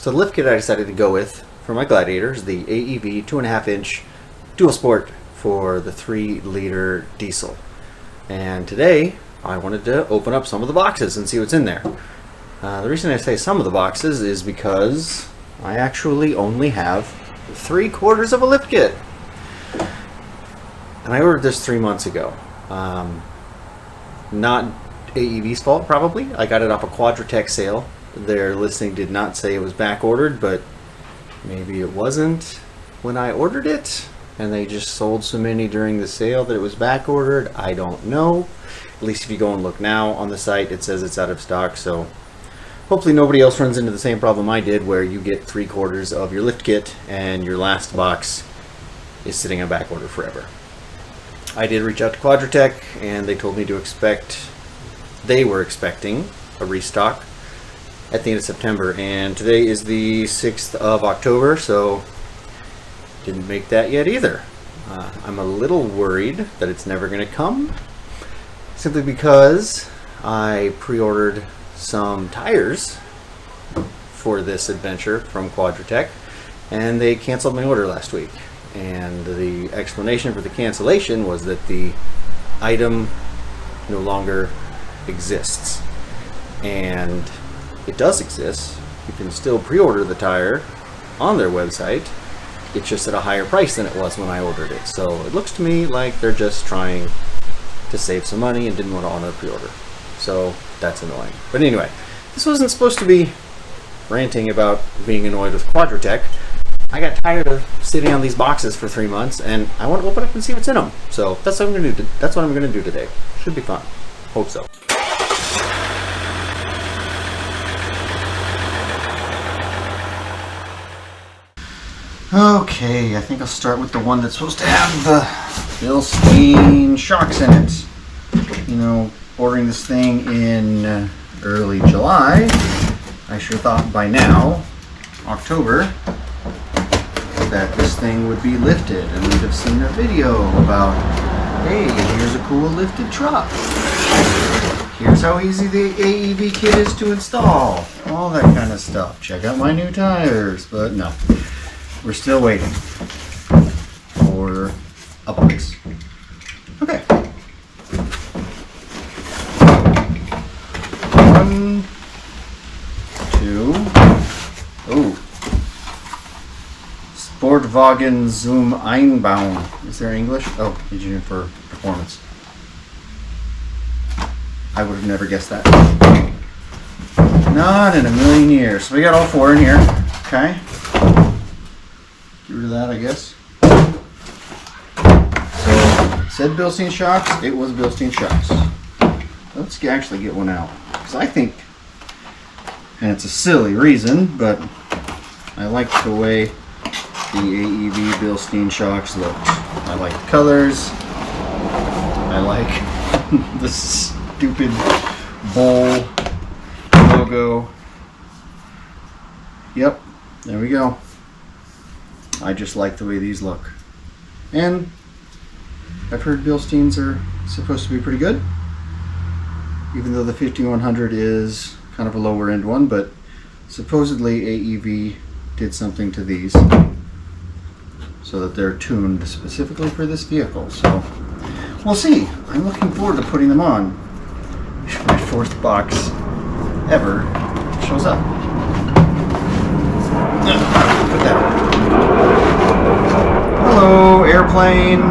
So the lift kit I decided to go with for my Gladiator is the AEV 2.5-inch DualSport for the 3-liter diesel. And today I wanted to open up some of the boxes and see what's in there. The reason I say some of the boxes is because I actually only have 3/4 of a lift kit. And I ordered this 3 months ago. Not AEV's fault, probably. I got it off a Quadratec sale. Their listing did not say it was back ordered, but maybe it wasn't when I ordered it, and they just sold so many during the sale that it was back ordered. I don't know. At least if you go and look now on the site, it says it's out of stock, so hopefully nobody else runs into the same problem I did, where you get 3/4 of your lift kit and your last box is sitting on back order forever. I did reach out to Quadratec, and they told me to expect, they were expecting a restock at the end of September, and today is the 6th of October, so didn't make that yet either. I'm a little worried that it's never going to come, simply because I pre-ordered some tires for this adventure from Quadratec, and they canceled my order last week. And the explanation for the cancellation was that the item no longer exists. And it does exist. You can still pre-order the tire on their website. It's just at a higher price than it was when I ordered it. So it looks to me like they're just trying to save some money and didn't want to honor the pre-order. So that's annoying. But anyway, this wasn't supposed to be ranting about being annoyed with Quadratec. I got tired of sitting on these boxes for 3 months, and I want to open up and see what's in them. So that's what I'm going to do. That's what I'm going to do today. Should be fun. Hope so. Okay, I think I'll start with the one that's supposed to have the Bilstein shocks in it. You know, ordering this thing in early July, I sure thought by now, October, that this thing would be lifted, and we'd have seen a video about, hey, here's a cool lifted truck. Here's how easy the AEV kit is to install. All that kind of stuff. Check out my new tires. But no. We're still waiting for a box. Okay. 1, 2. Oh. Sportwagen Zoom Einbauen. Is there English? Oh, engineered for performance. I would have never guessed that. Not in a million years. So we got all 4 in here. Okay. Get rid of that, I guess. So, it said Bilstein shocks. It was Bilstein shocks. Let's actually get one out. Because I think, and it's a silly reason, but I like the way the AEV Bilstein shocks look. I like the colors. I like the stupid bowl logo. Yep, there we go. I just like the way these look. And I've heard Bilsteins are supposed to be pretty good, even though the 5100 is kind of a lower end one, but supposedly AEV did something to these so that they're tuned specifically for this vehicle. So we'll see. I'm looking forward to putting them on. My 4th box ever shows up. Put that on. Hello, airplane.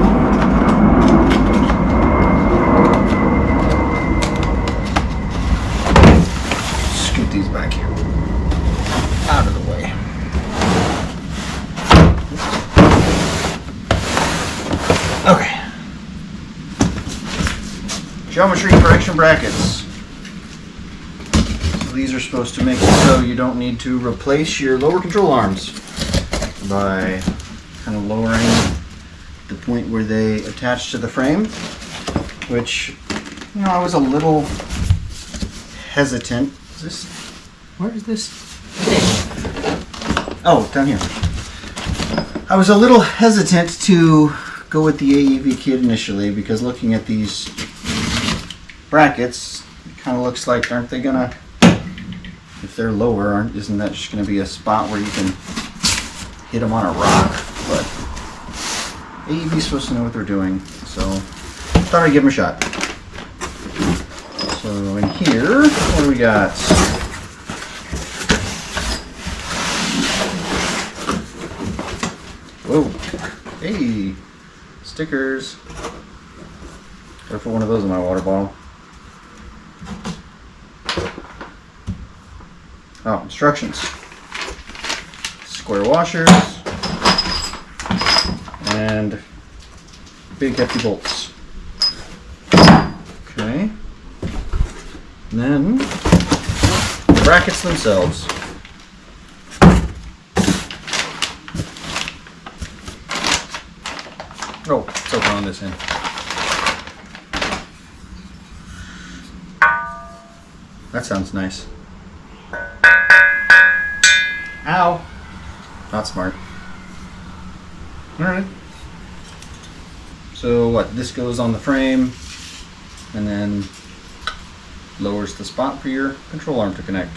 Scoot these back here. Out of the way. Okay. Geometry correction brackets. So these are supposed to make it so you don't need to replace your lower control arms by kind of lowering the point where they attach to the frame, which, you know, I was a little hesitant. Is this, where is this? Oh, down here. I was a little hesitant to go with the AEV kit initially, because looking at these brackets, it kind of looks like, aren't they gonna, if they're lower, isn't that just going to be a spot where you can hit them on a rock? But AEV's supposed to know what they're doing, so thought I'd give them a shot. So in here, what do we got? Whoa, hey, stickers. Gotta put one of those in my water bottle. Oh, instructions. Square washers and big hefty bolts. Okay. And then the brackets themselves. Oh, let's open on this end. That sounds nice. Ow! Not smart. Alright. So what, this goes on the frame and then lowers the spot for your control arm to connect.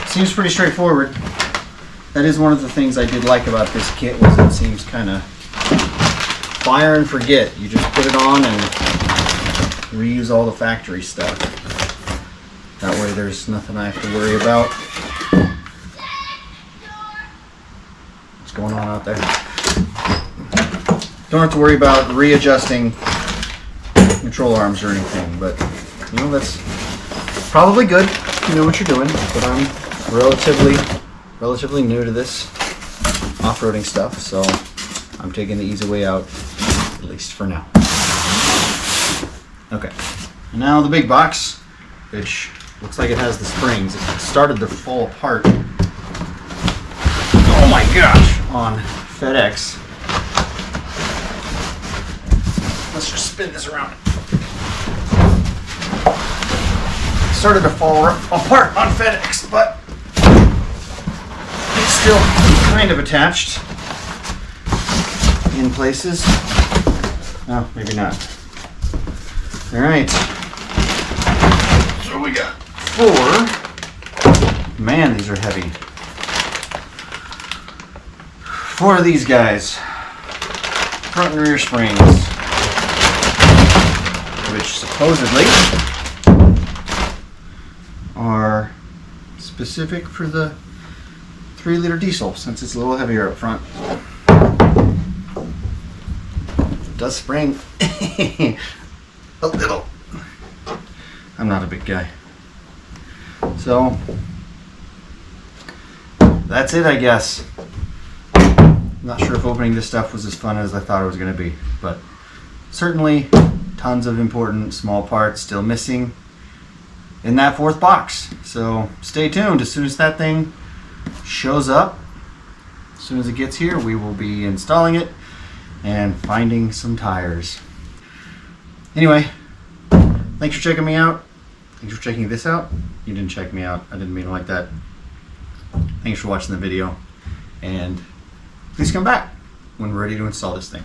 Seems pretty straightforward. That is one of the things I did like about this kit, was it seems kind of fire and forget. You just put it on and reuse all the factory stuff. That way there's nothing I have to worry about. What's going on out there? Don't have to worry about readjusting control arms or anything, but you know, that's probably good if you know what you're doing. But I'm relatively new to this off-roading stuff, so I'm taking the easy way out, at least for now. Okay, and now the big box, which looks like it has the springs. It started to fall apart. Oh my gosh, on FedEx. Let's just spin this around. It started to fall apart on FedEx, but it's still kind of attached in places. Oh, maybe not. All right. So we got 4. Man, these are heavy. 4 of these guys. Front and rear springs. Which supposedly are specific for the 3-liter diesel, since it's a little heavier up front. It does spring a little. I'm not a big guy. So that's it, I guess. Not sure if opening this stuff was as fun as I thought it was going to be, but certainly tons of important small parts still missing in that 4th box. So stay tuned. As soon as that thing shows up, as soon as it gets here, we will be installing it and finding some tires. Anyway, thanks for checking me out. Thanks for checking this out. You didn't check me out. I didn't mean it like that. Thanks for watching the video, and please come back when we're ready to install this thing.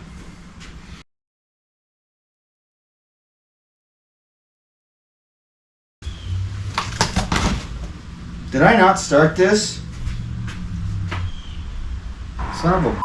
Did I not start this? Son of a